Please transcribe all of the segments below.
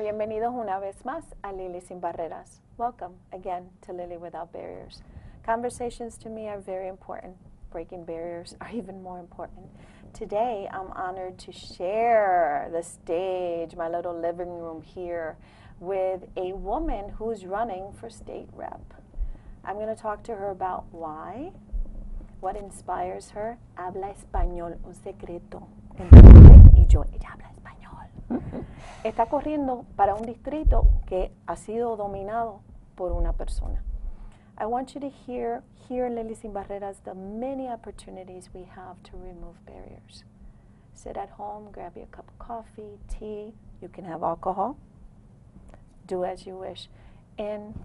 bienvenidos una vez más a Lily Sin Barreras. Welcome again to Lily Without Barriers. Conversations to me are very important. Breaking barriers are even more important. Today, I'm honored to share the stage, my little living room here, with a woman who's running for state rep. I'm going to talk to her about why, what inspires her. Habla español, un secreto. Y yo, ella habla español. Está corriendo para un distrito que ha sido dominado por una persona. I want you to hear here in Lily Sin Barreras the many opportunities we have to remove barriers. Sit at home, grab you a cup of coffee, tea. You can have alcohol. Do as you wish. And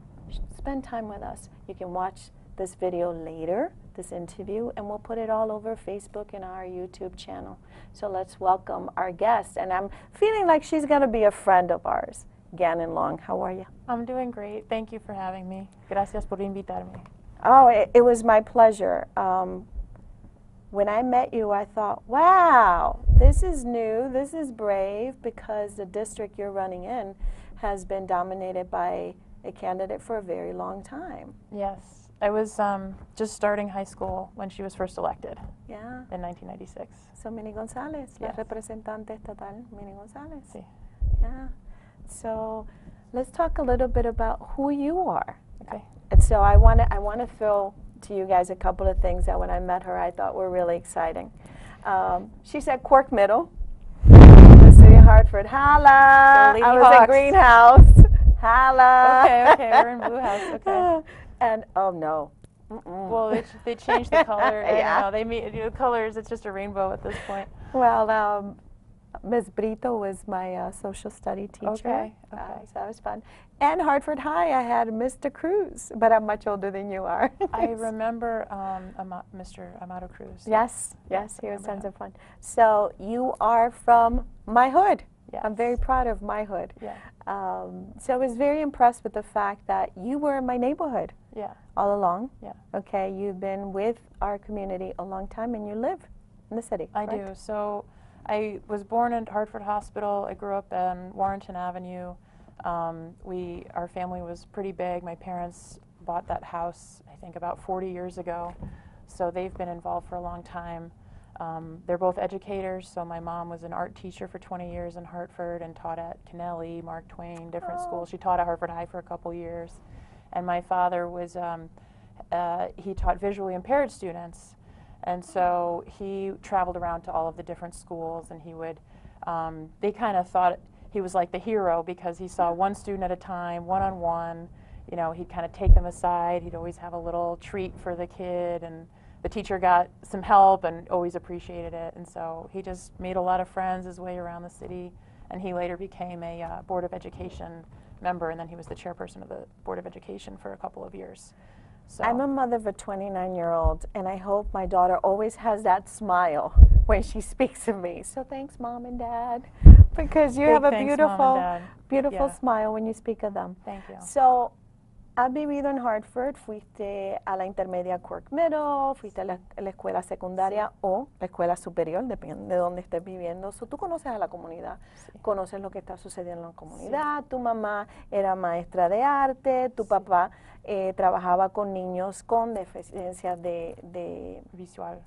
spend time with us. You can watch this video later, this interview, and we'll put it all over Facebook and our YouTube channel. So let's welcome our guest. And I'm feeling like she's going to be a friend of ours. Ganon Long, how are you? I'm doing great. Thank you for having me. Gracias por invitarme. Oh, it was my pleasure. When I met you, I thought, wow, this is new, this is brave, because the district you're running in has been dominated by a candidate for a very long time. Yes. I was just starting high school when she was first elected. Yeah. In 1996. So Minnie Gonzalez, Yes. la representante estatal, Minnie Gonzalez. Sí. Yeah. So let's talk a little bit about who you are. Okay. And so I want to throw to you guys a couple of things that when I met her I thought were really exciting. She's at Cork Middle, the city of Hartford. Holla! I was at Greenhouse. Holla! Okay, we're in Blue House. Okay. And oh no. Well, they changed the color. Yeah. They the colors. It's just a rainbow at this point. Well, Ms. Brito was my social study teacher. Okay. So that was fun. And Hartford High, I had Mr. Cruz, but I'm much older than you are. I remember Mr. Amado Cruz. Yes, he was tons of fun. So you are from my hood. Yes. I'm very proud of my hood. Yeah. So I was very impressed with the fact that you were in my neighborhood. Yeah. All along. Yeah. Okay, you've been with our community a long time and you live in the city. I correct? do. So I was born at Hartford Hospital. I grew up on Warrenton Avenue. Our family was pretty big. My parents bought that house, I think, about 40 years ago. So they've been involved for a long time. They're both educators. So my mom was an art teacher for 20 years in Hartford and taught at Kennelly, Mark Twain, different schools. She taught at Hartford High for a couple years. And my father was, he taught visually impaired students. And so he traveled around to all of the different schools, and he would, they kind of thought he was like the hero because he saw one student at a time, one-on-one. You know, he'd kind of take them aside. He'd always have a little treat for the kid, and the teacher got some help and always appreciated it. And so he just made a lot of friends his way around the city, and he later became a Board of Education member, and then he was the chairperson of the Board of Education for a couple of years. So. I'm a mother of a 29-year-old, and I hope my daughter always has that smile when she speaks of me. So thanks, Mom and Dad, because you have a beautiful smile when you speak of them. Thank you. So, has vivido en Hartford, fuiste a la intermedia Cork Middle, fuiste a la escuela secundaria o la escuela superior, depende de dónde estés viviendo. So, tú conoces a la comunidad, conoces lo que está sucediendo en la comunidad. Tu mamá era maestra de arte, tu papá trabajaba con niños con deficiencia de visual.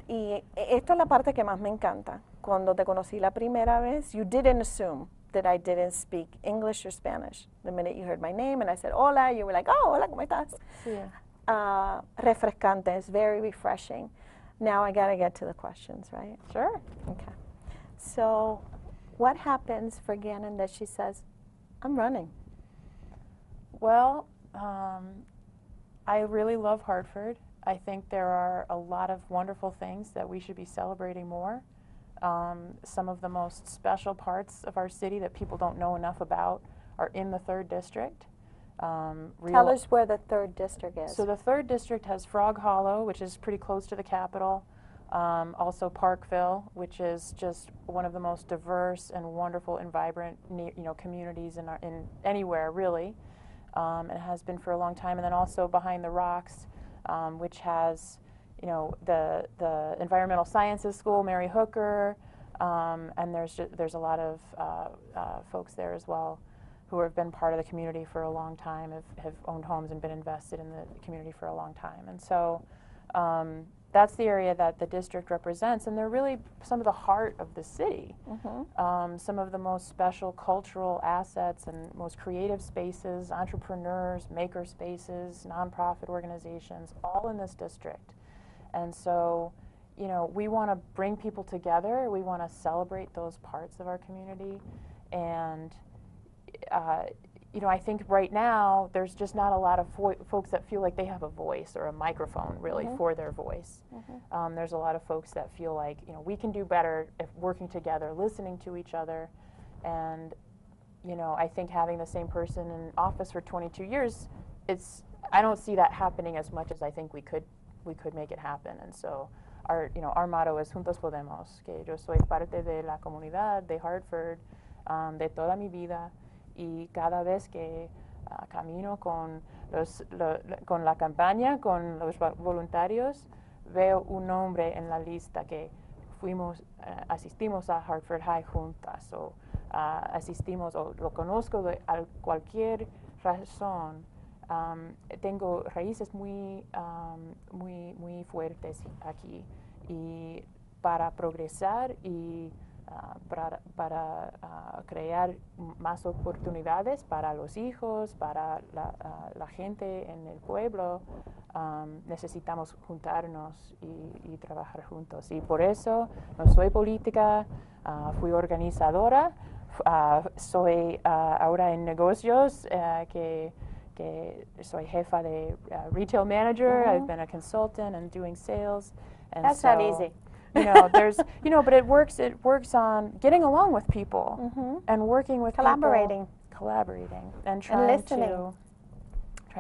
Y esto es la parte que más me encanta. Cuando te conocí la primera vez, you didn't assume that I didn't speak English or Spanish. The minute you heard my name and I said, hola, you were like, oh, hola, ¿cómo estás? Yeah. Refrescante, it's very refreshing. Now I got to get to the questions, right? Sure. Okay. So what happens for Ganon that she says, I'm running? Well, I really love Hartford. I think there are a lot of wonderful things that we should be celebrating more. Some of the most special parts of our city that people don't know enough about are in the 3rd District. Tell us where the 3rd District is. So the 3rd District has Frog Hollow, which is pretty close to the Capitol. Also Parkville, which is just one of the most diverse and wonderful and vibrant communities in anywhere, really. It has been for a long time. And then also Behind the Rocks, which has the Environmental Sciences School, Mary Hooker, And there's a lot of folks there as well who have been part of the community for a long time, have owned homes and been invested in the community for a long time. And so that's the area that the district represents, and they're really some of the heart of the city. Some of the most special cultural assets and most creative spaces, entrepreneurs, maker spaces, nonprofit organizations, all in this district. And so, you know, we want to bring people together. We want to celebrate those parts of our community. And, you know, I think right now there's just not a lot of folks that feel like they have a voice or a microphone really for their voice. There's a lot of folks that feel like, you know, we can do better if working together, listening to each other. And, you know, I think having the same person in office for 22 years, I don't see that happening as much as I think we could make it happen. And so our motto is Juntos Podemos, que yo soy parte de la comunidad de Hartford, de toda mi vida. Y cada vez que camino con la campaña, con los voluntarios, veo un nombre en la lista que asistimos a Hartford High juntas, o asistimos, o lo conozco de cualquier razón. Tengo raíces muy fuertes aquí, y para progresar y para crear más oportunidades para los hijos, para la gente en el pueblo, necesitamos juntarnos y trabajar juntos. Y por eso no soy política, fui organizadora, soy ahora en negocios, que soy jefa de retail manager. I've been a consultant and doing sales. And that's not easy. You know, but it works on getting along with people and working with collaborating and trying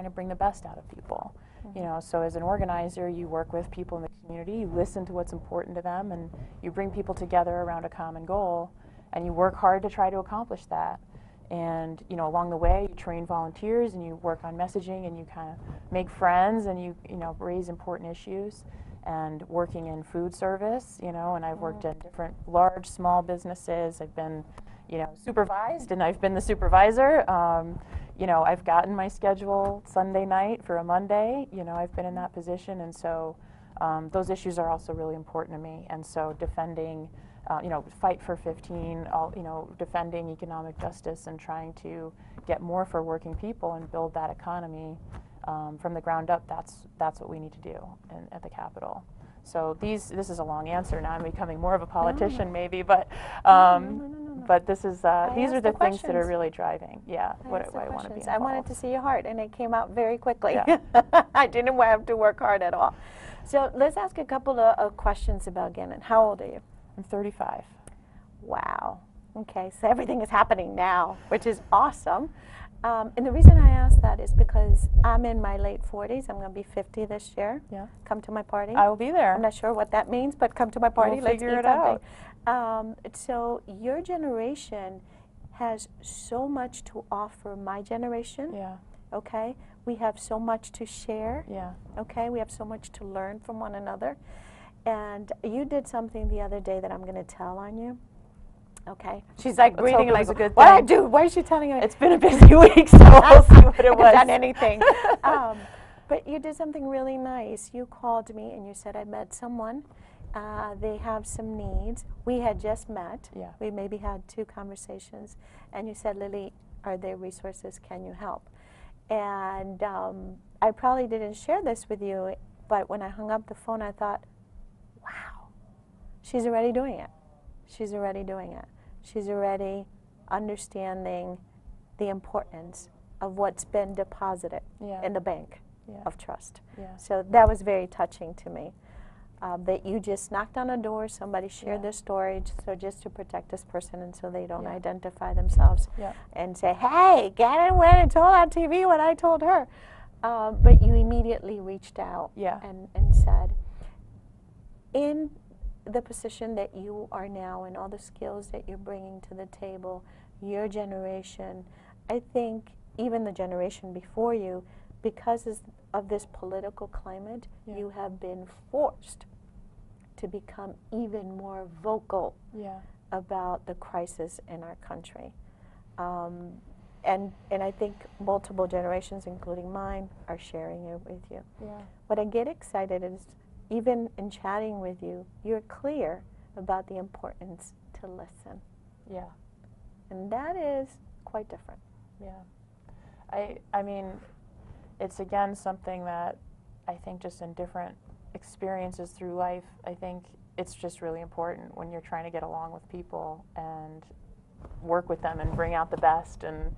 to bring the best out of people. You know, so as an organizer, you work with people in the community, you listen to what's important to them, and you bring people together around a common goal, and you work hard to try to accomplish that. And, you know, along the way, you train volunteers, and you work on messaging, and you kind of make friends, and you know, raise important issues. And working in food service, you know, and I've worked in different large, small businesses. I've been, you know, supervised, and I've been the supervisor. You know, I've gotten my schedule Sunday night for a Monday. You know, I've been in that position, and so those issues are also really important to me. And so defending, you know, Fight for 15, you know, defending economic justice and trying to get more for working people and build that economy from the ground up, that's what we need to do at the Capitol. So this is a long answer. Now I'm becoming more of a politician, maybe, but but this is these are the things that are really driving. Yeah, what I want to be involved. I wanted to see your heart, and it came out very quickly. Yeah. I didn't have to work hard at all. So let's ask a couple of questions about Ganon. How old are you? I'm 35. Wow. Okay, so everything is happening now, which is awesome. And the reason I ask that is because I'm in my late 40s. I'm going to be 50 this year. Yeah. Come to my party. I will be there. I'm not sure what that means, but come to my party. We'll figure it out. So your generation has so much to offer my generation. Yeah. Okay? We have so much to share. Yeah. Okay? We have so much to learn from one another. And you did something the other day that I'm going to tell on you. Okay. She's like breathing like, what did I do? Why is she telling me? It's been a busy week, so we'll see what it was. I haven't done anything. But you did something really nice. You called me and you said, I met someone. They have some needs. We had just met. Yeah. We maybe had 2 conversations. And you said, Lily, are there resources? Can you help? And I probably didn't share this with you, but when I hung up the phone, I thought, wow, she's already doing it. She's already doing it. She's already understanding the importance of what's been deposited in the bank of trust. Yeah. So that was very touching to me. That you just knocked on a door, somebody shared their story, so just to protect this person and so they don't identify themselves and say, hey, Ganon went and told on TV what I told her. But you immediately reached out and said, in the position that you are now and all the skills that you're bringing to the table, your generation, I think even the generation before you, because of this political climate, you have been forced to become even more vocal Yeah. about the crisis in our country. And I think multiple generations, including mine, are sharing it with you. Yeah. What I get excited is, even in chatting with you, you're clear about the importance to listen. Yeah. And that is quite different. Yeah. I mean, it's again something that I think just in different experiences through life, I think it's just really important when you're trying to get along with people and work with them and bring out the best. And,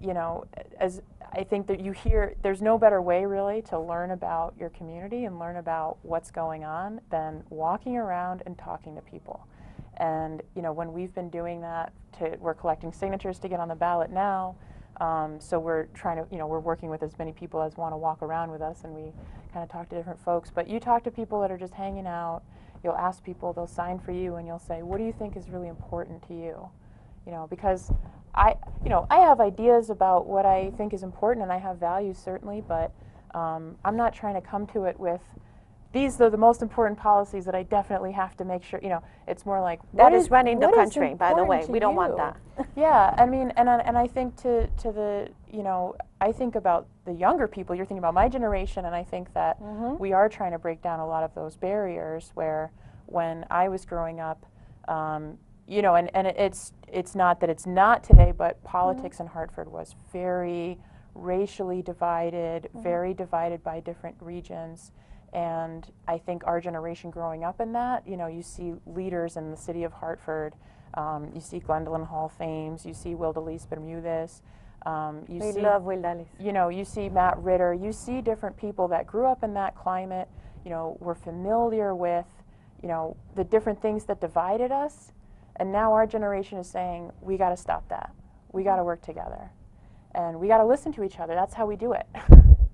you know, as I think that you hear, there's no better way really to learn about your community and learn about what's going on than walking around and talking to people. And, you know, when we've been doing that, we're collecting signatures to get on the ballot now. So we're trying to, you know, we're working with as many people as want to walk around with us, and we kind of talk to different folks. But you talk to people that are just hanging out, you'll ask people, they'll sign for you, and you'll say, what do you think is really important to you? You know, because I have ideas about what I think is important, and I have values certainly, but I'm not trying to come to it with, these are the most important policies that I definitely have to make sure, you know, it's more like, that is running the country, by the way. We don't want that. Yeah, I mean, and I think to the, you know, I think about the younger people, you're thinking about my generation, and I think that we are trying to break down a lot of those barriers where when I was growing up, you know, and it's not that it's not today, but politics in Hartford was very racially divided, very divided by different regions. And I think our generation growing up in that, you know, you see leaders in the city of Hartford, you see Gwendolyn Hall Thames, you see Wildelis Bermudez, We love Wildelis. you know, you see Matt Ritter, you see different people that grew up in that climate, you know, were familiar with, you know, the different things that divided us. And now our generation is saying, we got to stop that. We got to work together. And we got to listen to each other. That's how we do it.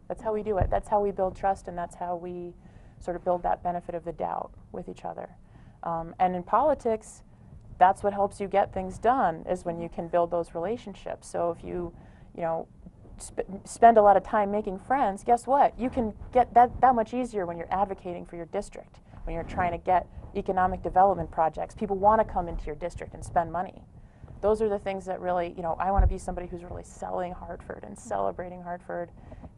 That's how we do it. That's how we build trust, and that's how we sort of build that benefit of the doubt with each other. And in politics, that's what helps you get things done, is when you can build those relationships. So if you know, spend a lot of time making friends, guess what? You can get that much easier when you're advocating for your district, when you're trying to get economic development projects. People want to come into your district and spend money. Those are the things that really, you know, I want to be somebody who's really selling Hartford and celebrating Hartford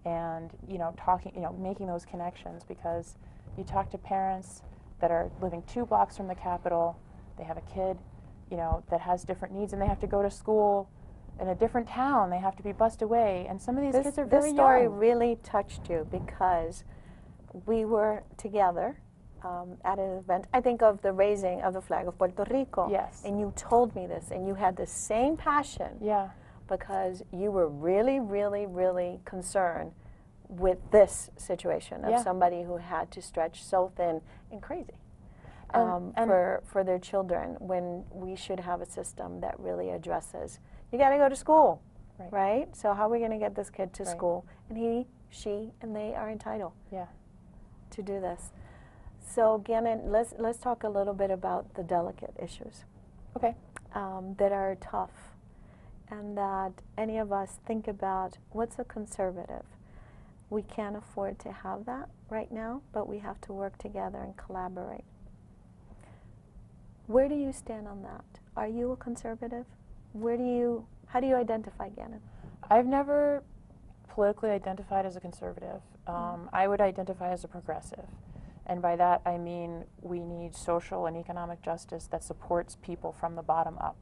and, you know, talking, you know, making those connections, because you talk to parents that are living 2 blocks from the Capitol, they have a kid, you know, that has different needs, and they have to go to school in a different town, they have to be bused away, and some of these kids are very young. This story really touched you because we were together at an event, I think of the raising of the flag of Puerto Rico. Yes. And you told me this, and you had the same passion. Yeah. Because you were really, really, really concerned with this situation of somebody who had to stretch so thin and crazy for their children, when we should have a system that really addresses, you got to go to school, right? So how are we going to get this kid to school? And he, she, and they are entitled to do this. So Ganon, let's talk a little bit about the delicate issues that are tough, and that any of us think about, what's a conservative? We can't afford to have that right now, but we have to work together and collaborate. Where do you stand on that? Are you a conservative? How do you identify, Ganon? I've never politically identified as a conservative. I would identify as a progressive. And by that I mean we need social and economic justice that supports people from the bottom up.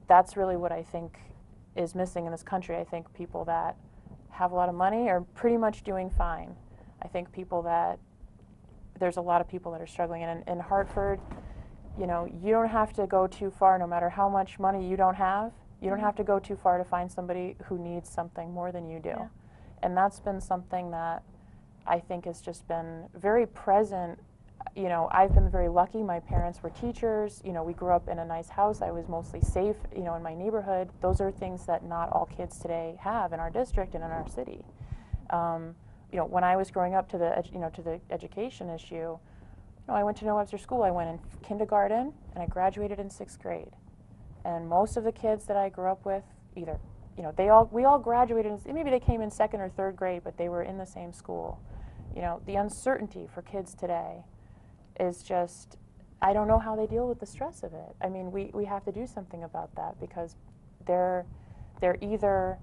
That's really what I think is missing in this country. I think people that have a lot of money are pretty much doing fine. I think there's a lot of people that are struggling. And in Hartford, you know, you don't have to go too far, no matter how much money you don't have. You don't have to go too far to find somebody who needs something more than you do. Yeah. And that's been something that I think has just been very present. You know, I've been very lucky. My parents were teachers. You know, we grew up in a nice house. I was mostly safe, you know, in my neighborhood. Those are things that not all kids today have in our district and in our city. You know, when I was growing up, to the education issue, you know, I went to no Webster School. I went in kindergarten and I graduated in 6th grade. And most of the kids that I grew up with, either, you know, we all graduated. Maybe they came in 2nd or 3rd grade, but they were in the same school. You know, the uncertainty for kids today is just, I don't know how they deal with the stress of it. I mean, we have to do something about that, because they're either,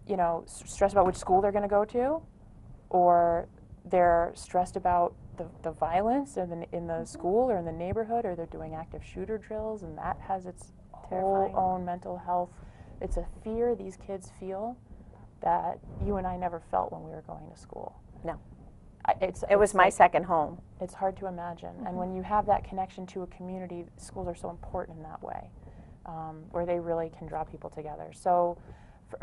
you know, stressed about which school they're going to go to, or they're stressed about the violence in the school or in the neighborhood, or they're doing active shooter drills, and that has its whole own mental health. It's a fear these kids feel that you and I never felt when we were going to school. No. It was my second home. It's hard to imagine. And when you have that connection to a community, schools are so important in that way, where they really can draw people together. So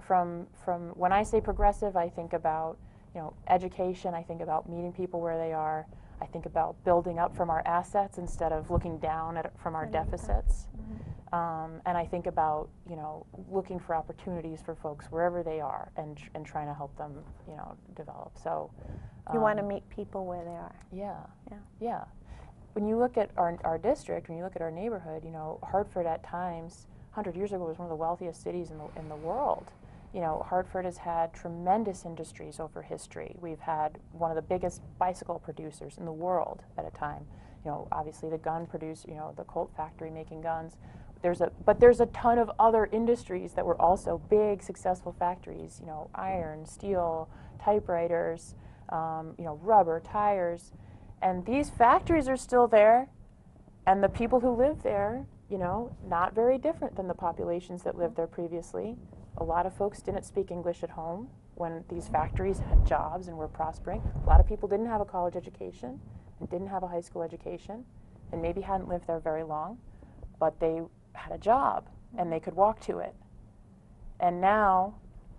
from when I say progressive, I think about, you know, education. I think about meeting people where they are. I think about building up from our assets instead of looking down from our deficits. And I think about, you know, looking for opportunities for folks wherever they are, and trying to help them, you know, develop. So you want to meet people where they are. Yeah. When you look at our district, when you look at our neighborhood, you know, Hartford at times, 100 years ago, was one of the wealthiest cities in the world. You know, Hartford has had tremendous industries over history. We've had one of the biggest bicycle producers in the world at a time. You know, obviously the gun producer, you know, the Colt factory making guns. But there's a ton of other industries that were also big, successful factories. You know, iron, steel, typewriters, you know, rubber, tires, and these factories are still there, and the people who live there, you know, not very different than the populations that lived there previously. A lot of folks didn't speak English at home when these factories had jobs and were prospering. A lot of people didn't have a college education and didn't have a high school education, and maybe hadn't lived there very long, but they had a job and they could walk to it. And now,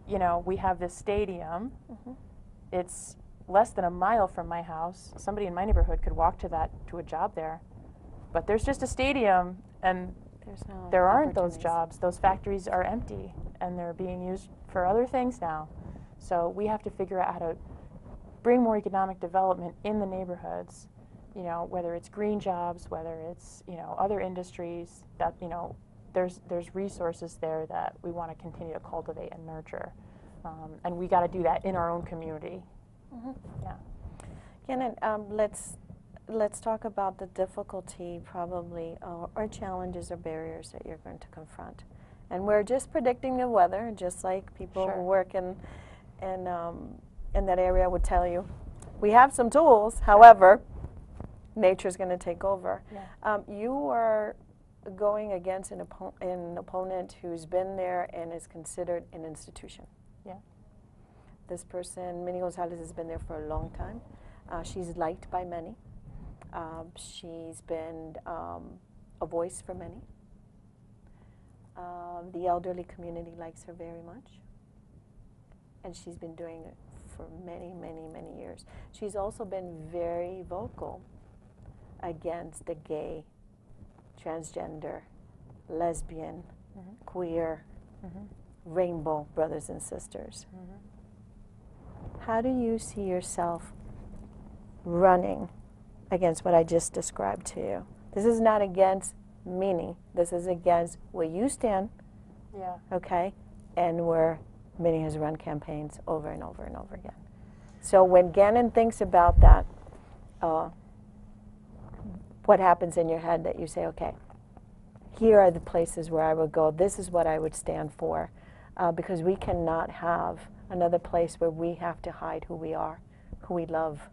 you know, we have this stadium. It's less than a mile from my house. Somebody in my neighborhood could walk to a job there, but there's just a stadium, and there aren't those jobs. Those factories are empty, and they're being used for other things now. So we have to figure out how to bring more economic development in the neighborhoods, you know, whether it's green jobs, whether it's, you know, other industries, that, you know, there's resources there that we want to continue to cultivate and nurture. And we got to do that in our own community. Yeah. Ganon, let's talk about the difficulty, probably, or challenges or barriers that you're going to confront. And we're just predicting the weather, just like people who work in that area would tell you. We have some tools, however, nature's going to take over. You are going against an opponent who's been there and is considered an institution. This person, Minnie Gonzalez, has been there for a long time. She's liked by many. She's been a voice for many. The elderly community likes her very much. And she's been doing it for many, many, many years. She's also been very vocal against the gay, transgender, lesbian, queer, rainbow brothers and sisters. How do you see yourself running against what I just described to you? This is not against Minnie. This is against where you stand, okay, and where Minnie has run campaigns over and over and over again. So when Ganon thinks about that, what happens in your head that you say, okay, here are the places where I would go, this is what I would stand for, because we cannot have another place where we have to hide who we are, who we love.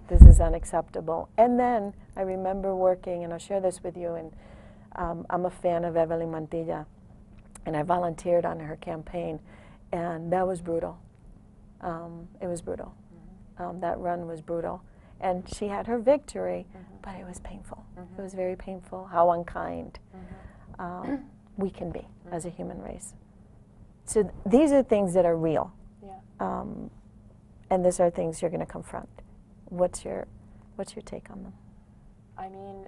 This is unacceptable. And then I remember working, and I'll share this with you, and I'm a fan of Evelyn Mantilla, and I volunteered on her campaign, and that was brutal. It was brutal. That run was brutal. And she had her victory, but it was painful. It was very painful how unkind we can be as a human race. So these are things that are real, and these are things you're going to confront. What's your take on them? I mean,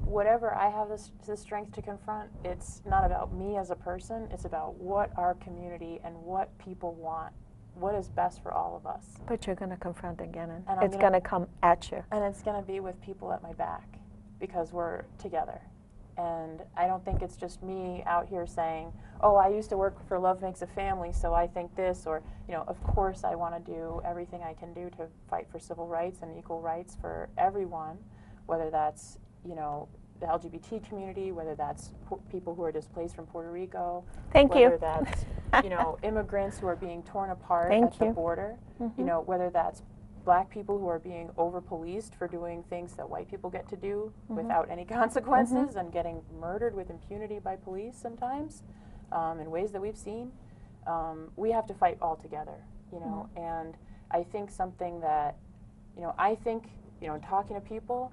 whatever I have the strength to confront, it's not about me as a person. It's about what our community and what people want, what is best for all of us. But you're going to confront again, and it's going to come at you. And it's going to be with people at my back, because we're together. And I don't think it's just me out here saying, oh, I used to work for Love Makes a Family, so I think this, or, you know, of course I want to do everything I can do to fight for civil rights and equal rights for everyone, whether that's, you know, the LGBT community, whether that's people who are displaced from Puerto Rico, whether that's, you know, immigrants who are being torn apart at the border, you know, whether that's Black people who are being over-policed for doing things that white people get to do without any consequences and getting murdered with impunity by police sometimes in ways that we've seen. We have to fight all together, you know, and I think something that, you know, in talking to people,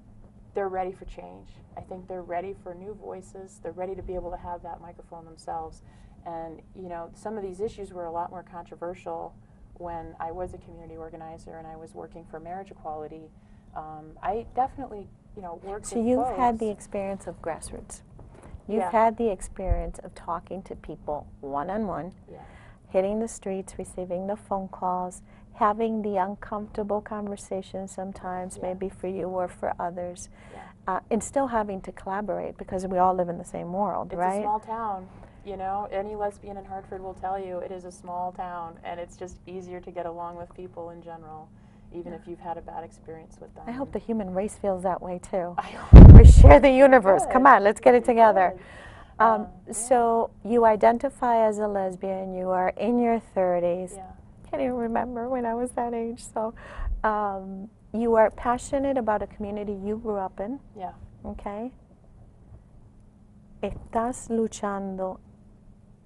they're ready for change. I think they're ready for new voices. They're ready to be able to have that microphone themselves. And, you know, some of these issues were a lot more controversial when I was a community organizer and I was working for marriage equality. I definitely, you know, worked with folks. So you've had the experience of grassroots. You've had the experience of talking to people one-on-one, hitting the streets, receiving the phone calls, having the uncomfortable conversations sometimes, maybe for you or for others, and still having to collaborate because we all live in the same world, right? It's a small town. You know, any lesbian in Hartford will tell you it is a small town, and it's just easier to get along with people in general, even if you've had a bad experience with them. I hope the human race feels that way too. We share the universe. Come on, let's get it together. So you identify as a lesbian. You are in your 30s. Can't even remember when I was that age. So you are passionate about a community you grew up in. Okay. Estás luchando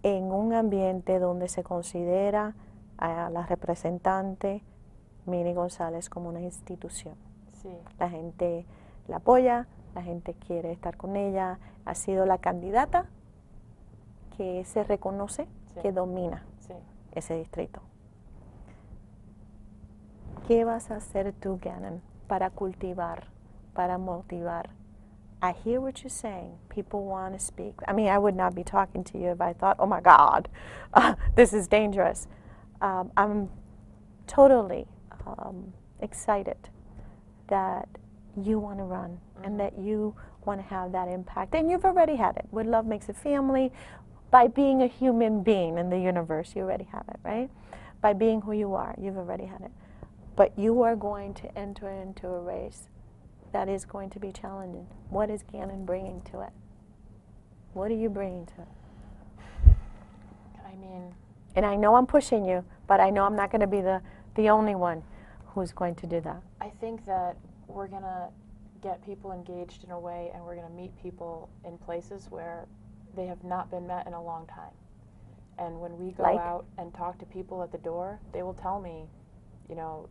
en un ambiente donde se considera a la representante Mini González como una institución. La gente la apoya, la gente quiere estar con ella, ha sido la candidata que se reconoce que domina ese distrito. ¿Qué vas a hacer tú, Ganon, para cultivar, para motivar? I hear what you're saying. People want to speak. I mean, I would not be talking to you if I thought, oh my God, this is dangerous. I'm totally excited that you want to run and that you want to have that impact. And you've already had it with Love Makes a Family. By being a human being in the universe, you already have it, right? By being who you are, you've already had it. But you are going to enter into a race that is going to be challenging. What is Ganon bringing to it? What are you bringing to it? I mean... And I know I'm pushing you, but I know I'm not going to be the only one who's going to do that. I think that we're going to get people engaged in a way, and we're going to meet people in places where they have not been met in a long time. And when we go out and talk to people at the door, they will tell me, you know,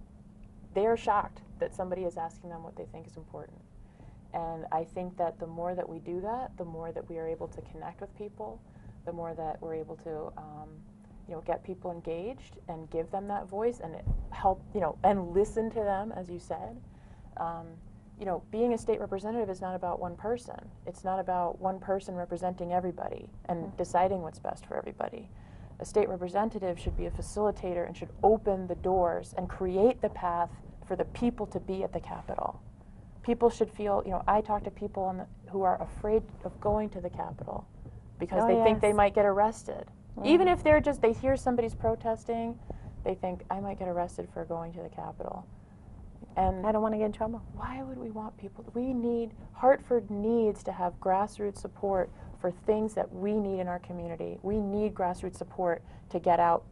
they are shocked that somebody is asking them what they think is important. And I think that the more that we do that, the more that we are able to connect with people, the more that we're able to you know, get people engaged and give them that voice and help, you know, and listen to them, as you said. You know, being a state representative is not about one person. It's not about one person representing everybody and deciding what's best for everybody. A state representative should be a facilitator and should open the doors and create the path for the people to be at the Capitol. People should feel, you know, I talk to people who are afraid of going to the Capitol because they think they might get arrested. Even if they're just, they hear somebody's protesting, they think, I might get arrested for going to the Capitol. And I don't want to get in trouble. Why would we want people? Hartford needs to have grassroots support for things that we need in our community. We need grassroots support to get out,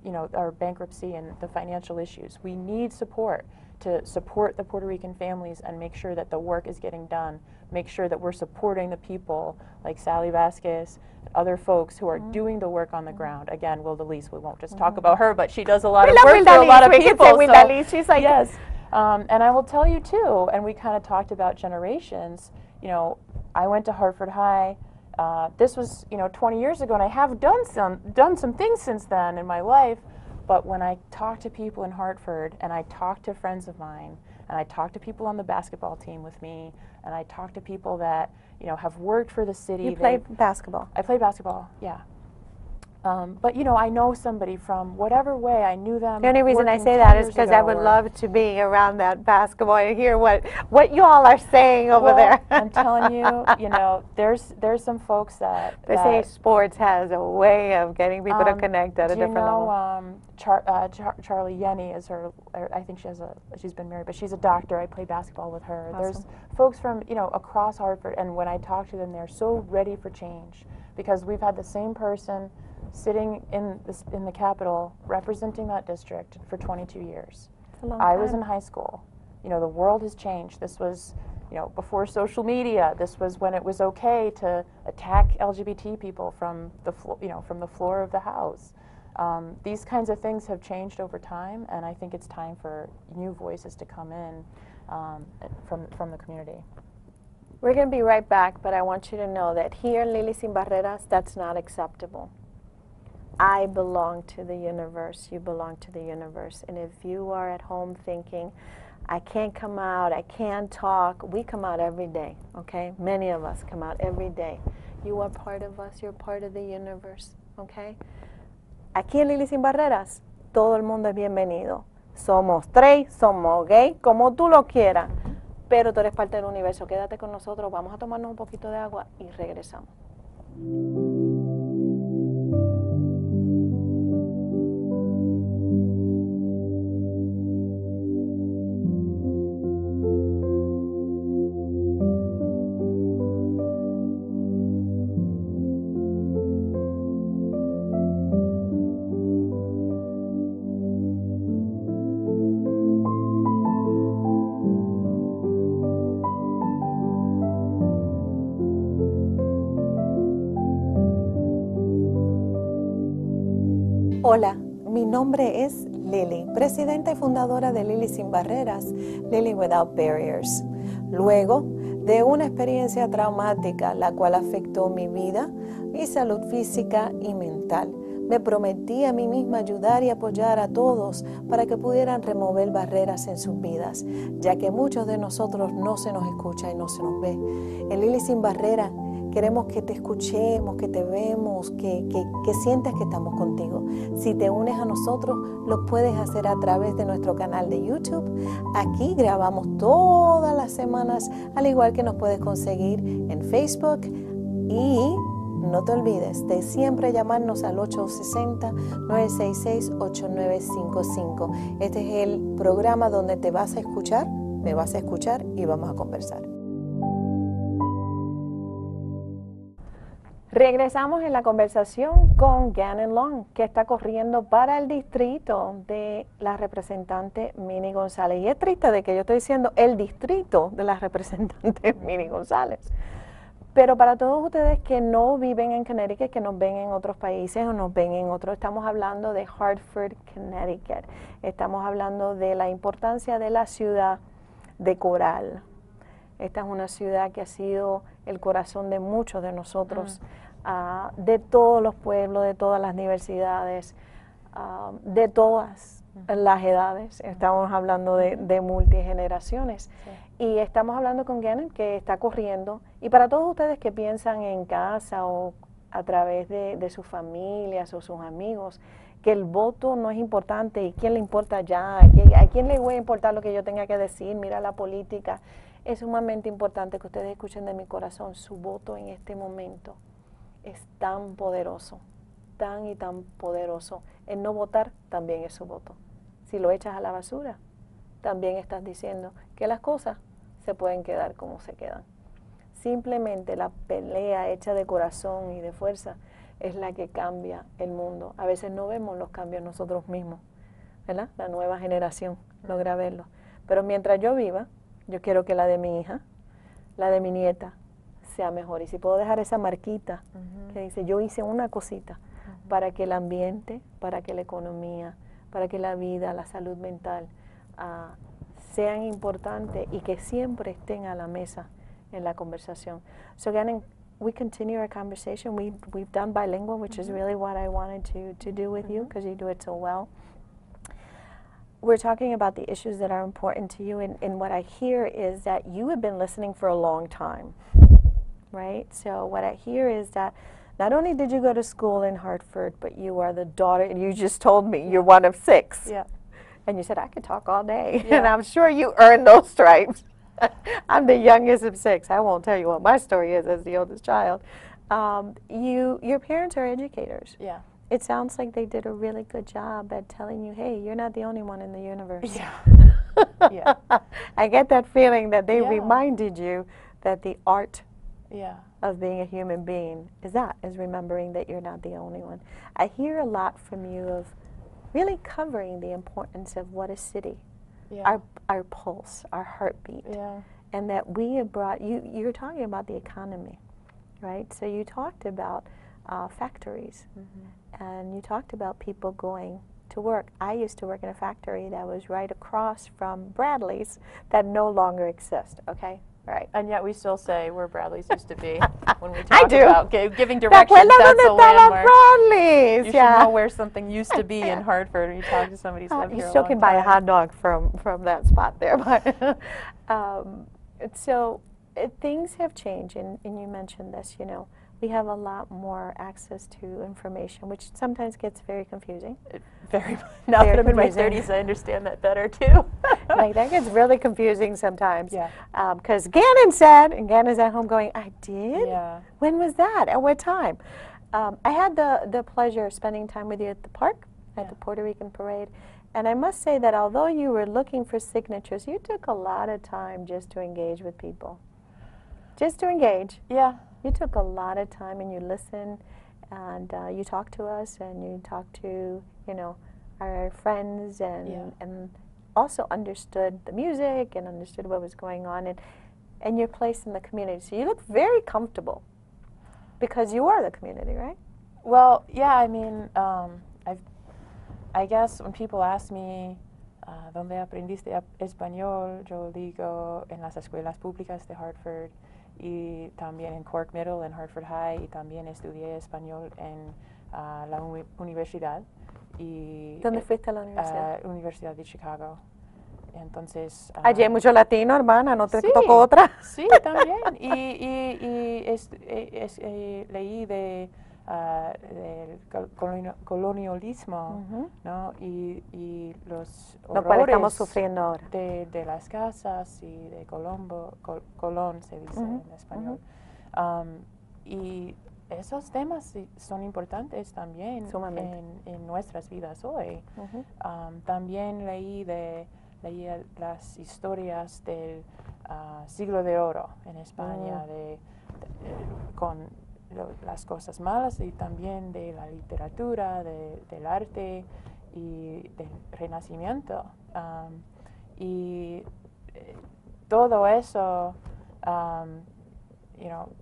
you know, our bankruptcy and the financial issues. We need support to support the Puerto Rican families and make sure that the work is getting done. Make sure that we're supporting the people like Sally Vasquez, other folks who are doing the work on the ground. Again, Will DeLise, we won't just talk about her, but she does a lot of work for a lot of people. She's like, yes. And I will tell you too, and we kind of talked about generations, you know, I went to Hartford High. This was, you know, 20 years ago, and I have done some things since then in my life. But when I talk to people in Hartford, and I talk to friends of mine, and I talk to people on the basketball team with me, and I talk to people that, you know, have worked for the city. You played basketball? I played basketball, yeah. But you know, I know somebody from whatever way. I knew them. The only reason I working say 10 that is years because ago I would or- love to be around that basketball and hear what you all are saying over well, there. I'm telling you, you know, there's some folks that They say sports has a way of getting people to connect at a do you different level. know Charlie Yenny is her? I think she's been married, but she's a doctor. I play basketball with her. Awesome. There's folks from, you know, across Hartford, and when I talk to them, they're so ready for change because we've had the same person sitting in the Capitol representing that district for 22 years. It's a long I was time. in high school. You know, the world has changed. This was, you know, before social media. This was when it was okay to attack LGBT people from the from the floor of the House. These kinds of things have changed over time, and I think it's time for new voices to come in from the community. We're going to be right back, but I want you to know that here in Lili Sin Barreras, that's not acceptable. I belong to the universe. You belong to the universe. And if you are at home thinking, I can't come out, I can't talk, we come out every day, okay? Many of us come out every day. You are part of us. You're part of the universe, okay? Aquí en Lili Sin Barreras, todo el mundo es bienvenido. Somos straight, somos gay, como tú lo quieras. Pero tú eres parte del universo. Quédate con nosotros. Vamos a tomarnos un poquito de agua y regresamos. Hola, mi nombre es Lili, presidenta y fundadora de Lili Sin Barreras, Lili Without Barriers. Luego de una experiencia traumática, la cual afectó mi vida, mi salud física y mental, me prometí a mí misma ayudar y apoyar a todos para que pudieran remover barreras en sus vidas, ya que muchos de nosotros no se nos escucha y no se nos ve. En Lili Sin Barreras queremos que te escuchemos, que te vemos, que sientas que estamos contigo. Si te unes a nosotros, lo puedes hacer a través de nuestro canal de YouTube. Aquí grabamos todas las semanas, al igual que nos puedes conseguir en Facebook. Y no te olvides de siempre llamarnos al 860-966-8955. Este es el programa donde te vas a escuchar, me vas a escuchar y vamos a conversar. Regresamos en la conversación con Ganon, que está corriendo para el distrito de la representante Mini González. Y es triste de que yo estoy diciendo el distrito de la representante Mini González. Pero para todos ustedes que no viven en Connecticut, que nos ven en otros países o nos ven en otros, estamos hablando de Hartford, Connecticut. Estamos hablando de la importancia de la ciudad de coral. Esta es una ciudad que ha sido el corazón de muchos de nosotros, de todos los pueblos, de todas las diversidades, de todas las edades. Estamos hablando de multigeneraciones. Sí. Y estamos hablando con Ganon, que está corriendo. Y para todos ustedes que piensan en casa o a través de sus familias o sus amigos, que el voto no es importante y quién le importa ya, a quién le voy a importar lo que yo tenga que decir, mira la política. Es sumamente importante que ustedes escuchen de mi corazón, su voto en este momento es tan poderoso, tan y tan poderoso. El no votar también es su voto. Si lo echas a la basura, también estás diciendo que las cosas se pueden quedar como se quedan. Simplemente la pelea hecha de corazón y de fuerza es la que cambia el mundo. A veces no vemos los cambios nosotros mismos, ¿verdad? La nueva generación logra verlo. Pero mientras yo viva, yo quiero que la de mi hija, la de mi nieta, sea mejor. Y si puedo dejar esa marquita que dice, yo hice una cosita para que el ambiente, para que la economía, para que la vida, la salud mental sean importantes y que siempre estén a la mesa en la conversación. So Ganon, we continue our conversation. We've done bilingual, which is really what I wanted to do with you, because you do it so well. We're talking about the issues that are important to you, and what I hear is that you have been listening for a long time, right? So what I hear is that not only did you go to school in Hartford, but you are the daughter, and you just told me you're one of 6. Yeah. And you said, I could talk all day. Yeah. And I'm sure you earned those stripes. I'm the youngest of 6. I won't tell you what my story is as the oldest child. Your parents are educators. Yeah. It sounds like they did a really good job at telling you, hey, you're not the only one in the universe. Yeah. Yeah. I get that feeling that they Yeah. reminded you that the art Yeah. of being a human being is remembering that you're not the only one. I hear a lot from you of really covering the importance of what a city, Yeah. our pulse, our heartbeat, Yeah. and that we have brought, you're talking about the economy, right? So you talked about factories, and you talked about people going to work. I used to work in a factory that was right across from Bradley's that no longer exists, okay? Right. And yet we still say where Bradley's used to be when we talk do. about giving directions. That's a landmark. Bradley's. You should know where something used to be in Hartford when you talk to somebody who's lived You here still a long can buy a time. hot dog from that spot there. But so things have changed, and you mentioned this, you know. We have a lot more access to information, which sometimes gets very confusing. Very much. Now that I'm in my confusing. 30s, I understand that better too. Like, that gets really confusing sometimes. Yeah. Because Ganon said, and Ganon's at home going, I did? Yeah. When was that? At what time? I had the pleasure of spending time with you at the park, at the Puerto Rican parade. And I must say that although you were looking for signatures, you took a lot of time just to engage with people. Just to engage. Yeah. You took a lot of time, and you listened, and you talked to us, and you talked to, you know, our friends, and also understood the music and understood what was going on, and your place in the community. So you look very comfortable because you are the community, right? Well, yeah, I mean, I guess when people ask me, ¿dónde aprendiste español? Yo digo, en las escuelas públicas de Hartford, y también en Cork Middle, en Hartford High, y también estudié español en la universidad. Y, ¿Dónde fuiste a la universidad? Universidad de Chicago. Entonces... Allí hay mucho latino, hermana, ¿no te sí, tocó otra? Sí, también. Leí del colonialismo, ¿no? Y los Lo cual estamos horrores sufriendo ahora. de las casas y de Colón se dice en español. Y esos temas son importantes también en nuestras vidas hoy. También leí las historias del siglo de oro en España, con las cosas malas y también de la literatura, del arte y del renacimiento. Y todo eso, you know,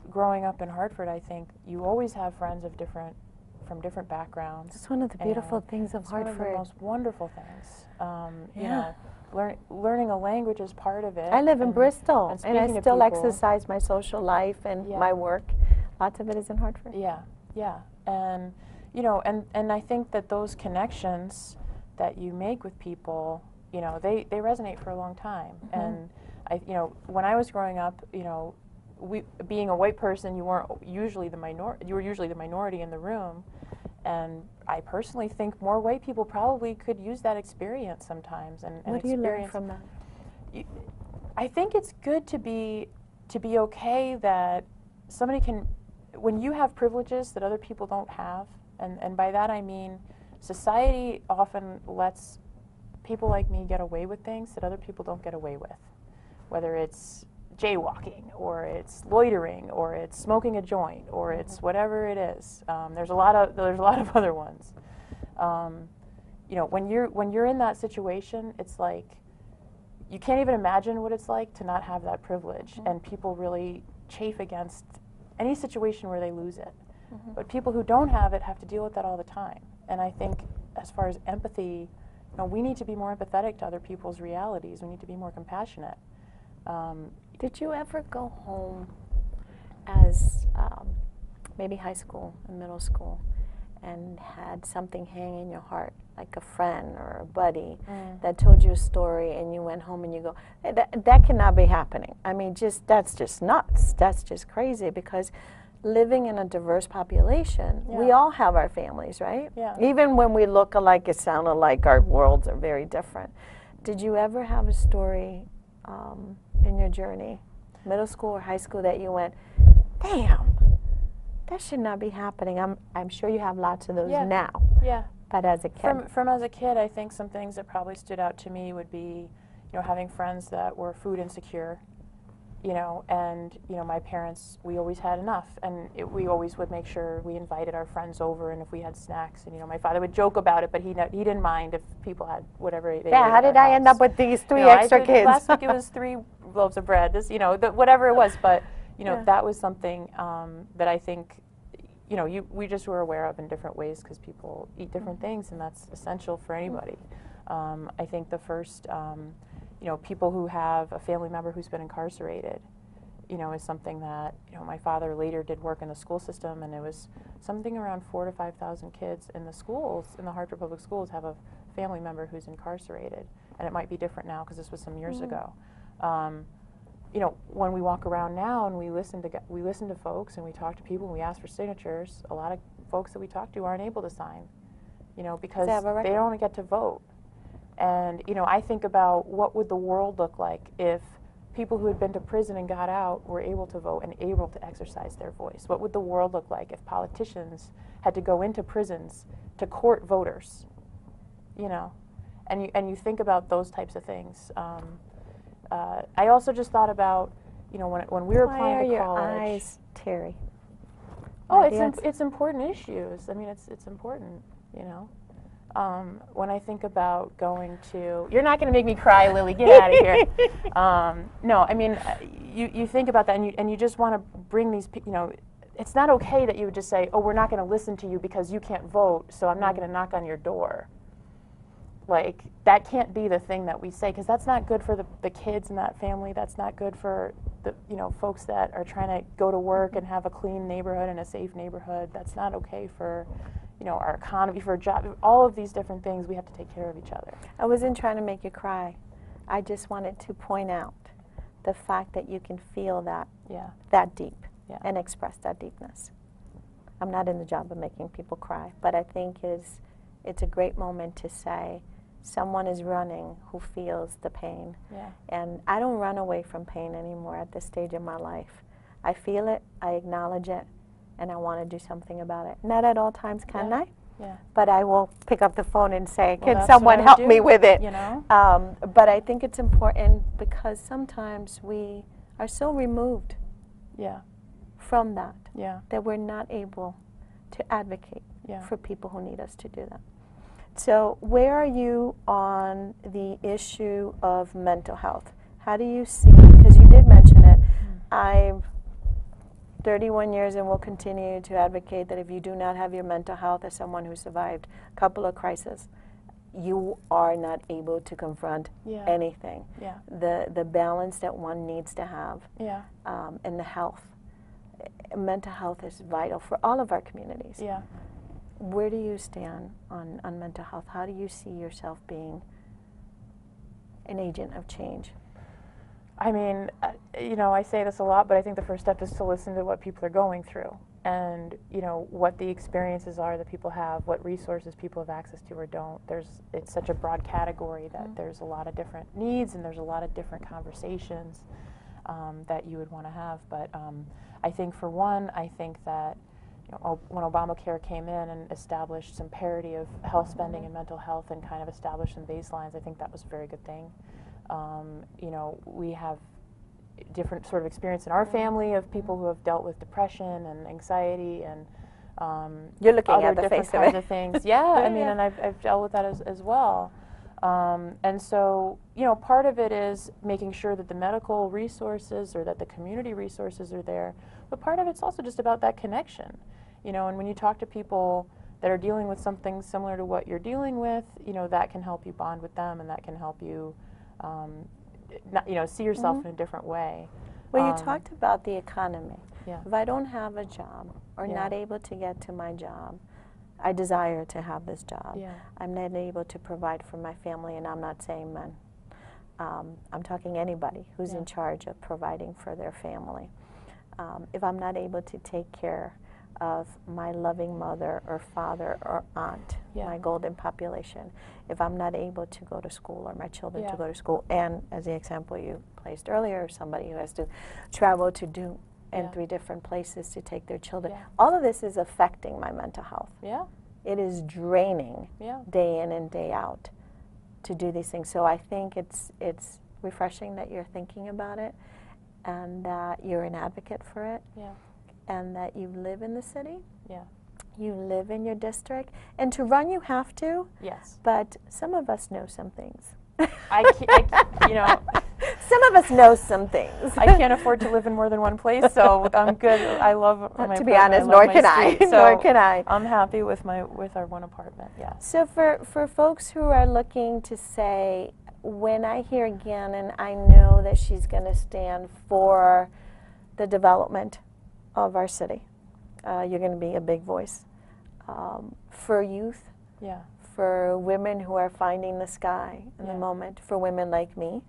growing up in Hartford, I think you always have friends from different backgrounds. It's one of the beautiful things of Hartford. It's one of the most wonderful things. You know, learning a language is part of it. I live in Bristol, and I still people. exercise my social life and my work. Lots of it is in Hartford. Yeah, yeah. And, you know, and I think that those connections that you make with people, you know, they resonate for a long time. And, you know, when I was growing up, you know, being a white person, you weren't usually the minority. You were usually the minority in the room, and I personally think more white people probably could use that experience sometimes. And what do you learn from that? I think it's good to be okay that somebody can, when you have privileges that other people don't have, and by that I mean society often lets people like me get away with things that other people don't get away with, whether it's jaywalking, or it's loitering, or it's smoking a joint, or it's whatever it is. There's a lot of other ones. You know, when you're in that situation, it's like you can't even imagine what it's like to not have that privilege, and people really chafe against any situation where they lose it. But people who don't have it have to deal with that all the time. And I think, as far as empathy, you know, we need to be more empathetic to other people's realities. We need to be more compassionate. Did you ever go home as maybe high school and middle school and had something hang in your heart, like a friend or a buddy that told you a story, and you went home and you go, that cannot be happening. I mean, that's just nuts. That's just crazy, because living in a diverse population, we all have our families, right? Yeah. Even when we look alike, it sound alike, our worlds are very different. Did you ever have a story in your journey, middle school or high school, that you went, damn, that should not be happening? I'm sure you have lots of those now. Yeah. But as a kid? From as a kid, I think some things that probably stood out to me would be, having friends that were food insecure, and, my parents, we always had enough, and we always would make sure we invited our friends over, and if we had snacks, and, my father would joke about it, but he didn't mind if people had whatever they ate how did I end up with these three extra kids? Last week it was 3 loaves of bread, whatever it was, but, that was something that I think, we just were aware of in different ways, because people eat different things, and that's essential for anybody. I think the first, people who have a family member who's been incarcerated, is something that, my father later did work in the school system, and it was something around 4,000 to 5,000 kids in the schools, in the Hartford Public Schools, have a family member who's incarcerated, and it might be different now because this was some years ago. When we walk around now and we listen to folks and we talk to people and we ask for signatures, a lot of folks that we talk to aren't able to sign, because they don't get to vote. And, I think about what would the world look like if people who had been to prison and got out were able to vote and able to exercise their voice. What would the world look like if politicians had to go into prisons to court voters, and you think about those types of things. I also just thought about, when we were applying to college. Why are your eyes teary? Oh, it's important issues. I mean, it's important, When I think about going to, you're not going to make me cry, Lily. Get out of here. No, I mean, you think about that, and you just want to bring these, it's not okay that you would just say, oh, we're not going to listen to you because you can't vote, so I'm not going to knock on your door. Like, that can't be the thing that we say, because that's not good for the kids in that family. That's not good for the folks that are trying to go to work and have a clean neighborhood and a safe neighborhood. That's not okay for, our economy, for a job. All of these different things, we have to take care of each other. I wasn't trying to make you cry. I just wanted to point out the fact that you can feel that that deep and express that deepness. I'm not in the job of making people cry, but I think it's a great moment to say, someone is running who feels the pain. Yeah. And I don't run away from pain anymore at this stage in my life. I feel it, I acknowledge it, and I want to do something about it. Not at all times can I, but I will pick up the phone and say, can someone help me with it? But I think it's important because sometimes we are so removed from that that we're not able to advocate for people who need us to do that. So where are you on the issue of mental health? How do you see, because you did mention it, I've 31 years and will continue to advocate that if you do not have your mental health as someone who survived a couple of crises, you are not able to confront anything. The balance that one needs to have and the health. Mental health is vital for all of our communities. Where do you stand on mental health? How do you see yourself being an agent of change? I mean, I say this a lot, but I think the first step is to listen to what people are going through and, what the experiences are that people have, what resources people have access to or don't. It's such a broad category that there's a lot of different needs and there's a lot of different conversations that you would want to have. But I think for one, I think that when Obamacare came in and established some parity of health spending and mental health and kind of established some baselines, I think that was a very good thing. We have different sort of experience in our family of people who have dealt with depression and anxiety and you're looking other at the different face kinds of it. of things. I mean, and I've dealt with that as well. And so, part of it is making sure that the medical resources or that the community resources are there, but part of it's also just about that connection. And when you talk to people that are dealing with something similar to what you're dealing with, that can help you bond with them and that can help you, see yourself in a different way. Well, you talked about the economy. Yeah. If I don't have a job or not able to get to my job, I desire to have this job. Yeah. I'm not able to provide for my family, and I'm not saying men. I'm talking anybody who's in charge of providing for their family. if I'm not able to take care of my loving mother or father or aunt, my golden population, if I'm not able to go to school or my children to go to school, and as the example you placed earlier, somebody who has to travel to do in 3 different places to take their children, all of this is affecting my mental health. It is draining day in and day out to do these things. So I think it's refreshing that you're thinking about it and that you're an advocate for it. And that you live in the city, you live in your district, and to run you have to. But some of us know some things. You know, some of us know some things. I can't afford to live in more than one place, so I'm good. I love my to be honest, nor can I. So nor can I. I'm happy with our one apartment. So for folks who are looking to say, when I hear Ganon, I know that she's going to stand for the development of our city. You're going to be a big voice for youth, for women who are finding the sky in the moment, for women like me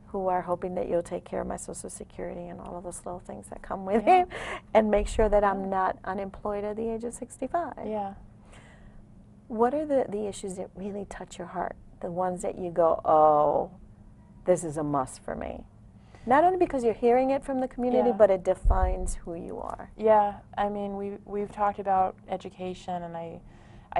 who are hoping that you'll take care of my Social Security and all of those little things that come with it, and make sure that I'm not unemployed at the age of 65. What are the issues that really touch your heart? The ones that you go, oh, this is a must for me. Not only because you're hearing it from the community, but it defines who you are. I mean, we've talked about education, and I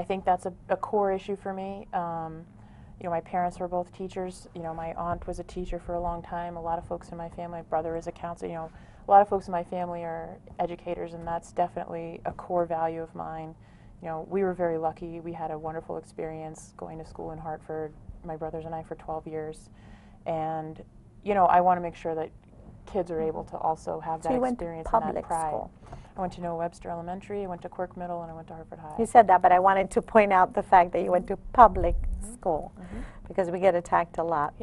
think that's a core issue for me. You know, my parents were both teachers. You know, my aunt was a teacher for a long time. A lot of folks in my family, my brother is a counselor. You know, a lot of folks in my family are educators, and that's definitely a core value of mine. You know, we were very lucky. We had a wonderful experience going to school in Hartford, my brothers and I, for 12 years. And you know, I want to make sure that kids are able to also have that experience and that pride. School. I went to Noah Webster Elementary, I went to Quirk Middle, and I went to Hartford High. You said that, but I wanted to point out the fact that you went to public school, because we get attacked a lot.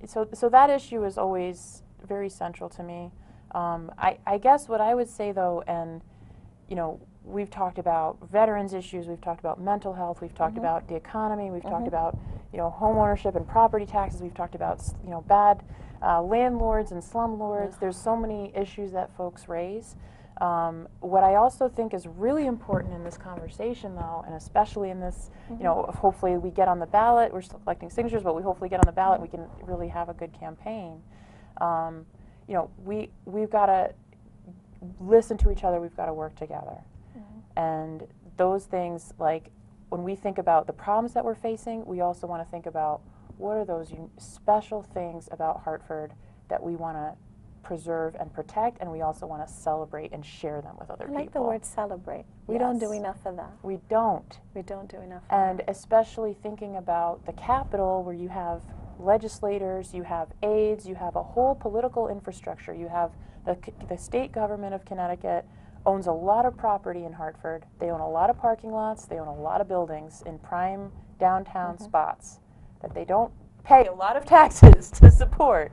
So that issue is always very central to me. I guess what I would say, though, and you know, we've talked about veterans issues, we've talked about mental health, we've talked about the economy, we've talked about, you know, home ownership and property taxes, we've talked about, you know, bad landlords and slumlords. There's so many issues that folks raise. What I also think is really important in this conversation, though, and especially in this, you know, hopefully we get on the ballot, we're still collecting signatures, but we hopefully get on the ballot, we can really have a good campaign. You know, we've got to listen to each other, we've got to work together. And those things, like when we think about the problems that we're facing, we also want to think about what are those special things about Hartford that we want to preserve and protect, and we also want to celebrate and share them with other people. I like the word celebrate. We don't do enough of that. We don't. We don't do enough of and that. Especially thinking about the Capitol, where you have legislators, you have aides, you have a whole political infrastructure, you have the state government of Connecticut owns a lot of property in Hartford. They own a lot of parking lots, they own a lot of buildings in prime downtown spots that they don't pay a lot of taxes to support.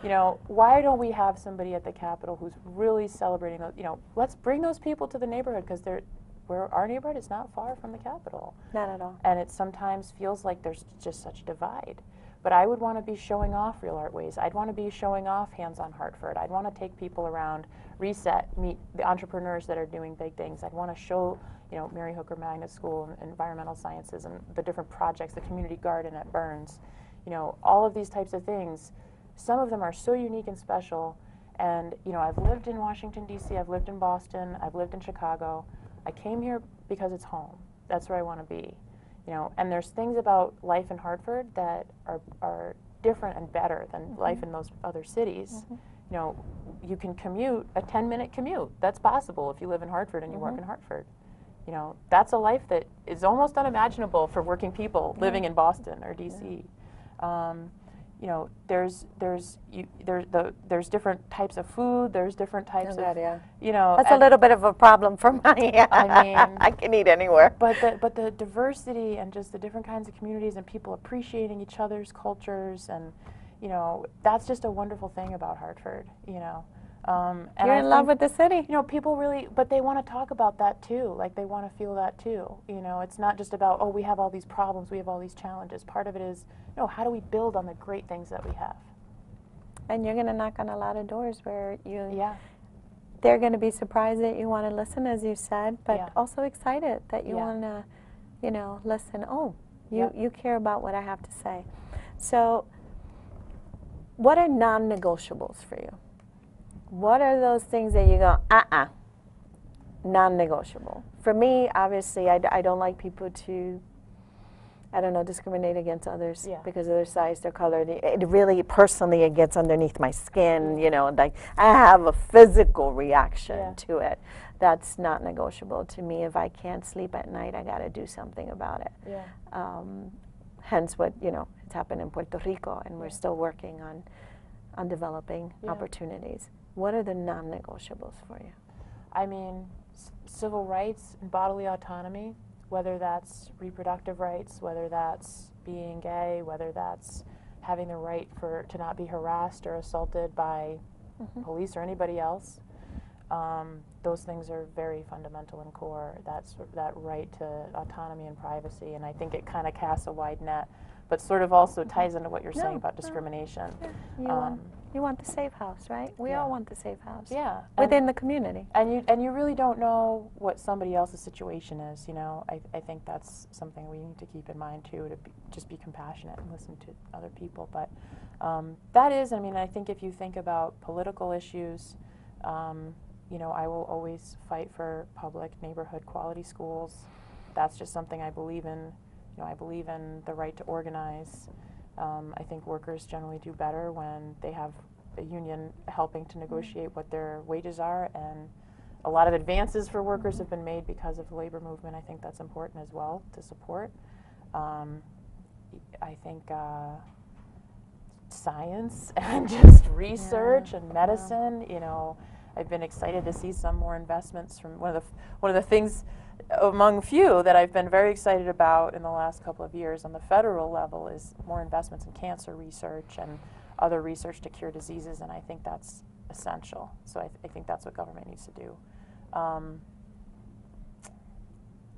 You know, why don't we have somebody at the Capitol who's really celebrating those, you know, let's bring those people to the neighborhood, because our neighborhood is not far from the Capitol. Not at all. And it sometimes feels like there's just such a divide. But I would want to be showing off Real Artways. I'd want to be showing off Hands on Hartford. I'd want to take people around, Reset, meet the entrepreneurs that are doing big things. I'd want to show, you know, Mary Hooker Magnet School and Environmental Sciences and the different projects, the community garden at Burns. You know, all of these types of things, some of them are so unique and special. And, you know, I've lived in Washington, D.C., I've lived in Boston, I've lived in Chicago. I came here because it's home. That's where I want to be. You know, and there's things about life in Hartford that are different and better than life in those other cities. You know, you can commute a 10-minute commute. That's possible if you live in Hartford and you work in Hartford. You know, that's a life that is almost unimaginable for working people living in Boston or D.C. You know, there's different types of food. There's different types of, you know. That's a little bit of a problem for my. I mean, I can eat anywhere. But the diversity and just the different kinds of communities and people appreciating each other's cultures, and you know, that's just a wonderful thing about Hartford. You know. And you're in love with the city. You know, people really, but they want to talk about that too. Like, they want to feel that too. You know, it's not just about, oh, we have all these problems, we have all these challenges. Part of it is, you know, how do we build on the great things that we have? And you're going to knock on a lot of doors where Yeah. they're going to be surprised that you want to listen, as you said, but Yeah. also excited that you Yeah. want to, you know, listen. Oh, Yep. you care about what I have to say. So what are non-negotiables for you? What are those things that you go, non-negotiable? For me, obviously, I don't like people to, I don't know, discriminate against others Yeah. because of their size, their color. It really, personally, it gets underneath my skin, you know, like I have a physical reaction Yeah. to it. That's not negotiable to me. If I can't sleep at night, I got to do something about it. Yeah. Hence what, you know, it's happened in Puerto Rico, and we're Yeah. still working on developing Yeah. opportunities. What are the non-negotiables for you? I mean, civil rights and bodily autonomy, whether that's reproductive rights, whether that's being gay, whether that's having the right to not be harassed or assaulted by police or anybody else. Those things are very fundamental and core. That right to autonomy and privacy, and I think it kind of casts a wide net, but sort of also ties into what you're saying about discrimination. Yeah. You want the safe house, right? We all want the safe house. Yeah. Within the community. And you really don't know what somebody else's situation is, you know. I think that's something we need to keep in mind too, to just be compassionate and listen to other people. But that is, I mean, I think if you think about political issues, you know, I will always fight for public neighborhood quality schools. That's just something I believe in. You know, I believe in the right to organize. I think workers generally do better when they have a union helping to negotiate what their wages are, and a lot of advances for workers have been made because of the labor movement. I think that's important as well to support. I think science and just research and medicine, you know, I've been excited to see some more investments from one of the things among few that I've been very excited about in the last couple of years on the federal level is more investments in cancer research and other research to cure diseases, and I think that's essential. So I think that's what government needs to do.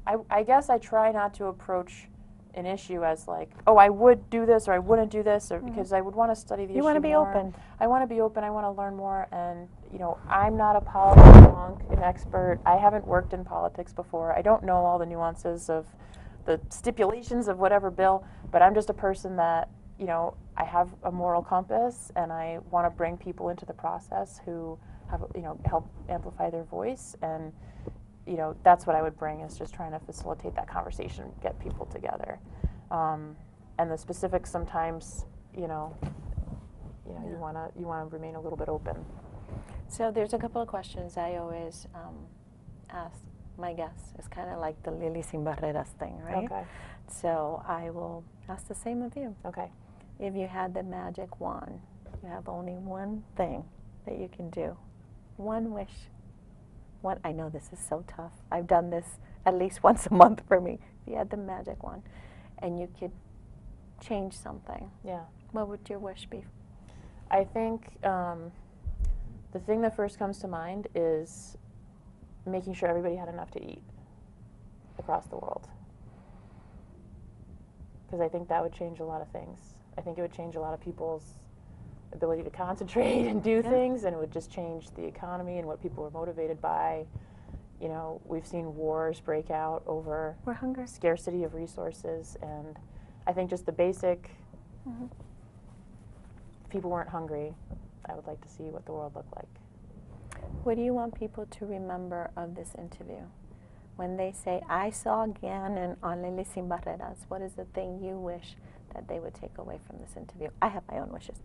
I guess I try not to approach an issue as like, oh, I would do this or I wouldn't do this, or because I would want to study the issue more. You want to be open. I want to be open. I want to learn more, and you know, I'm not a politics monk, an expert. I haven't worked in politics before. I don't know all the nuances of the stipulations of whatever bill, but I'm just a person that, you know, I have a moral compass, and I want to bring people into the process who have, you know, help amplify their voice, and you know, that's what I would bring, is just trying to facilitate that conversation, get people together. And the specifics sometimes, you want to remain a little bit open. So there's a couple of questions I always ask my guests. It's kind of like the Lily Sin Barreras thing, right? Okay. So I will ask the same of you. Okay. If you had the magic wand, you have only one thing that you can do, one wish. I know this is so tough. I've done this at least once a month for me. If you had the magic wand and you could change something, yeah, what would your wish be? I think the thing that first comes to mind is making sure everybody had enough to eat across the world. Because I think that would change a lot of things. I think it would change a lot of people's ability to concentrate and do things, and it would just change the economy and what people are motivated by. You know, we've seen wars break out over scarcity of resources, and I think just the basic, if people weren't hungry, I would like to see what the world looked like. What do you want people to remember of this interview? When they say, I saw Ganon on Lily Sin Barreras, what is the thing you wish that they would take away from this interview? I have my own wishes.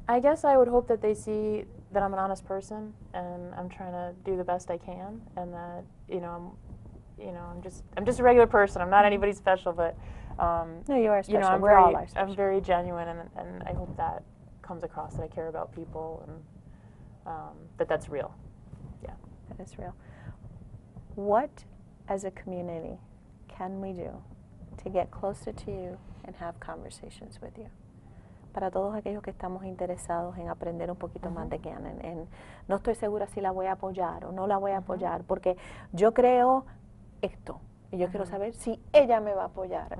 I guess I would hope that they see that I'm an honest person, and I'm trying to do the best I can, and that I'm just a regular person. I'm not anybody special, but no, you are special. I'm We're all are special. I'm very genuine, and I hope that comes across, that I care about people, and that's real. Yeah, that is real. What, as a community, can we do to get closer to you and have conversations with you? Para todos aquellos que estamos interesados en aprender un poquito más de Ganon. No estoy segura si la voy a apoyar o no la voy a apoyar, porque yo creo esto, y yo quiero saber si ella me va a apoyar.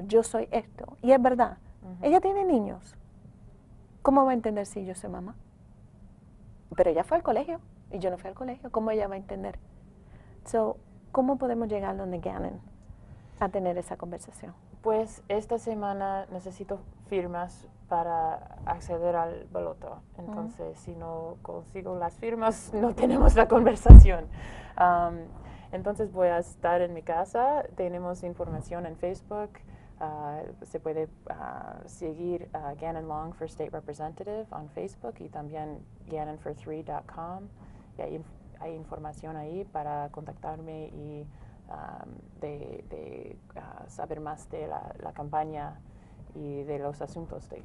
Yo soy esto. Y es verdad, ella tiene niños, ¿cómo va a entender si yo soy mamá? Pero ella fue al colegio y yo no fui al colegio. ¿Cómo ella va a entender? So, ¿cómo podemos llegar donde Ganon a tener esa conversación? Pues esta semana necesito firmas para acceder al boleto. Entonces, si no consigo las firmas, no tenemos la conversación. Entonces voy a estar en mi casa. Tenemos información en Facebook. Se puede seguir Ganon Long for State Representative en Facebook y también ganonfor3.com. Y hay información ahí para contactarme y saber más de la campaña y de los asuntos de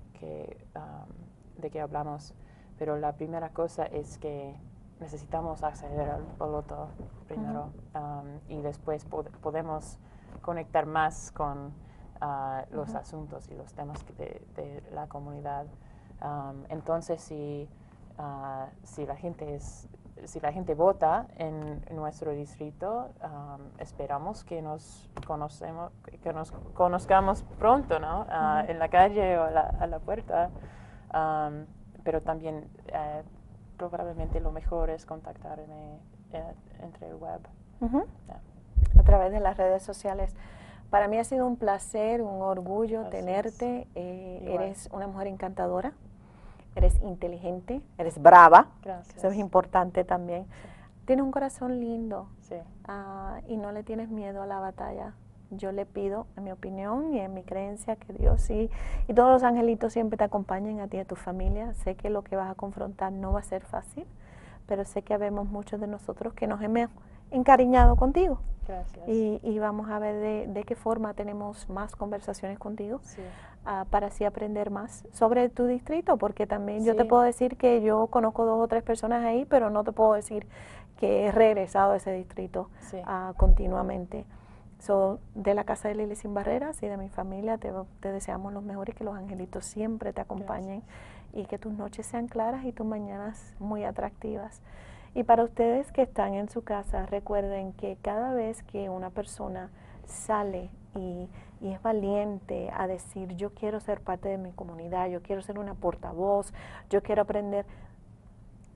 que hablamos. Pero la primera cosa es que necesitamos acceder al boleto primero y después podemos conectar más con los asuntos y los temas de la comunidad. Entonces, si la gente vota en nuestro distrito, esperamos que nos conozcamos pronto, ¿no? En la calle o a la puerta. Pero también probablemente lo mejor es contactarme entre el web. A través de las redes sociales. Para mí ha sido un placer, un orgullo tenerte. Eres una mujer encantadora. Eres inteligente, eres brava. Gracias. Eso es importante también. Sí. Tienes un corazón lindo. Sí. Y no le tienes miedo a la batalla. Yo le pido, en mi opinión y en mi creencia, que Dios y todos los angelitos siempre te acompañen a ti y a tu familia. Sé que lo que vas a confrontar no va a ser fácil, pero sé que habemos muchos de nosotros que nos hemos encariñado contigo. Gracias. Y vamos a ver de qué forma tenemos más conversaciones contigo. Sí. Para así aprender más sobre tu distrito, porque también yo Sí. te puedo decir que yo conozco 2 o 3 personas ahí, pero no te puedo decir que he regresado a ese distrito Sí. continuamente. De la casa de Lili Sin Barreras y de mi familia te deseamos los mejores, que los angelitos siempre te acompañen. Gracias. Y que tus noches sean claras y tus mañanas muy atractivas. Y para ustedes que están en su casa, recuerden que cada vez que una persona sale y es valiente a decir, yo quiero ser parte de mi comunidad, yo quiero ser una portavoz, yo quiero aprender,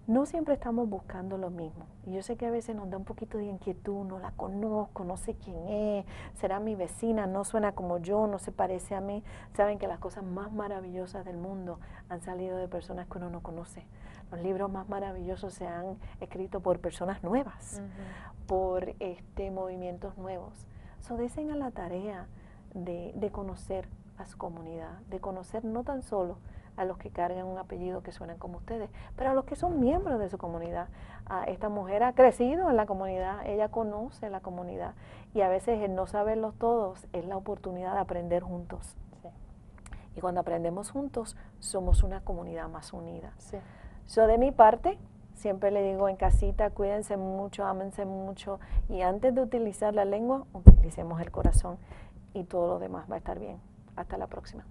no siempre estamos buscando lo mismo. Y yo sé que a veces nos da un poquito de inquietud, no la conozco, no sé quién es, será mi vecina, no suena como yo, no se parece a mí. Saben que las cosas más maravillosas del mundo han salido de personas que uno no conoce. Los libros más maravillosos se han escrito por personas nuevas, por movimientos nuevos. Desen a la tarea de conocer a su comunidad, de conocer no tan solo a los que cargan un apellido que suenan como ustedes, pero a los que son miembros de su comunidad. Esta mujer ha crecido en la comunidad, ella conoce la comunidad y a veces el no saberlos todos es la oportunidad de aprender juntos. Sí. Y cuando aprendemos juntos, somos una comunidad más unida. Sí. De mi parte, siempre le digo en casita, cuídense mucho, ámense mucho y antes de utilizar la lengua, utilicemos el corazón y todo lo demás va a estar bien. Hasta la próxima.